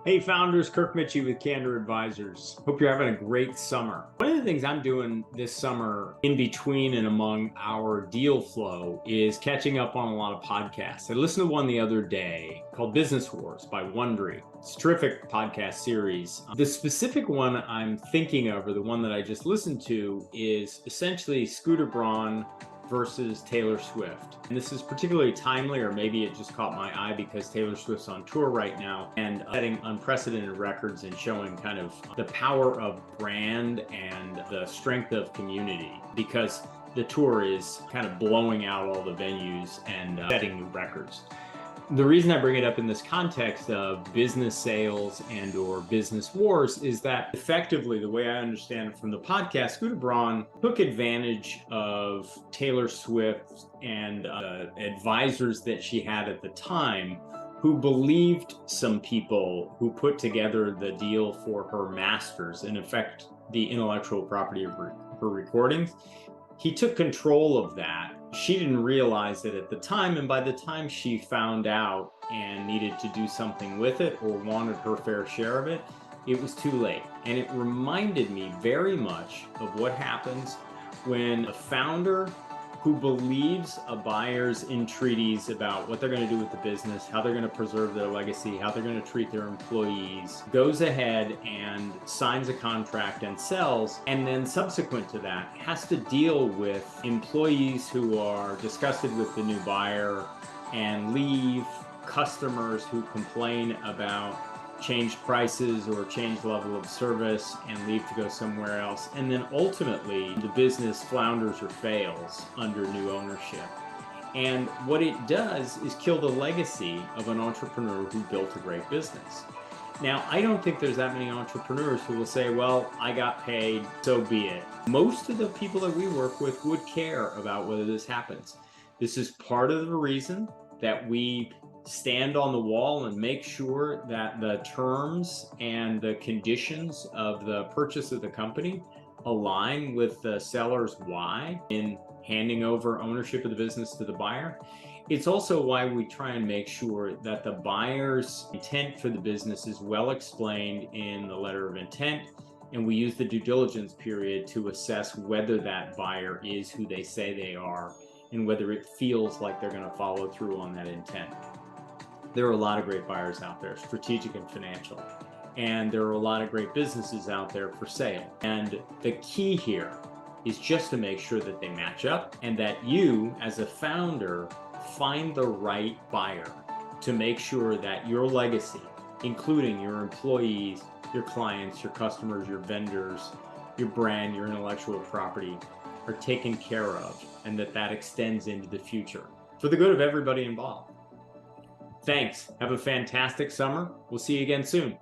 Hey founders, Kirk Mitchie with Candor Advisors. Hope you're having a great summer. One of the things I'm doing this summer in between and among our deal flow is catching up on a lot of podcasts. I listened to one the other day called Business Wars by Wondery. It's a terrific podcast series. The specific one I'm thinking of, or the one that I just listened to, is essentially Scooter Braun versus Taylor Swift. And this is particularly timely, or maybe it just caught my eye because Taylor Swift's on tour right now and setting unprecedented records and showing kind of the power of brand and the strength of community, because the tour is kind of blowing out all the venues and setting new records. The reason I bring it up in this context of business sales and or business wars is that effectively, the way I understand it from the podcast, Scooter Braun took advantage of Taylor Swift and advisors that she had at the time who believed some people who put together the deal for her masters, in effect, the intellectual property of her recordings. He took control of that. She didn't realize it at the time, and by the time she found out and needed to do something with it or wanted her fair share of it, it was too late. And it reminded me very much of what happens when a founder who believes a buyer's entreaties about what they're going to do with the business, how they're going to preserve their legacy, how they're going to treat their employees, goes ahead and signs a contract and sells, and then subsequent to that has to deal with employees who are disgusted with the new buyer and leave, customers who complain about changed prices or changed level of service and leave to go somewhere else. And then ultimately the business flounders or fails under new ownership. And what it does is kill the legacy of an entrepreneur who built a great business. Now, I don't think there's that many entrepreneurs who will say, well, I got paid, so be it. Most of the people that we work with would care about whether this happens. This is part of the reason that we stand on the wall and make sure that the terms and the conditions of the purchase of the company align with the seller's why in handing over ownership of the business to the buyer. It's also why we try and make sure that the buyer's intent for the business is well explained in the letter of intent, and we use the due diligence period to assess whether that buyer is who they say they are and whether it feels like they're going to follow through on that intent. There are a lot of great buyers out there, strategic and financial, and there are a lot of great businesses out there for sale. And the key here is just to make sure that they match up and that you, as a founder, find the right buyer to make sure that your legacy, including your employees, your clients, your customers, your vendors, your brand, your intellectual property, are taken care of, and that extends into the future for the good of everybody involved. Thanks. Have a fantastic summer. We'll see you again soon.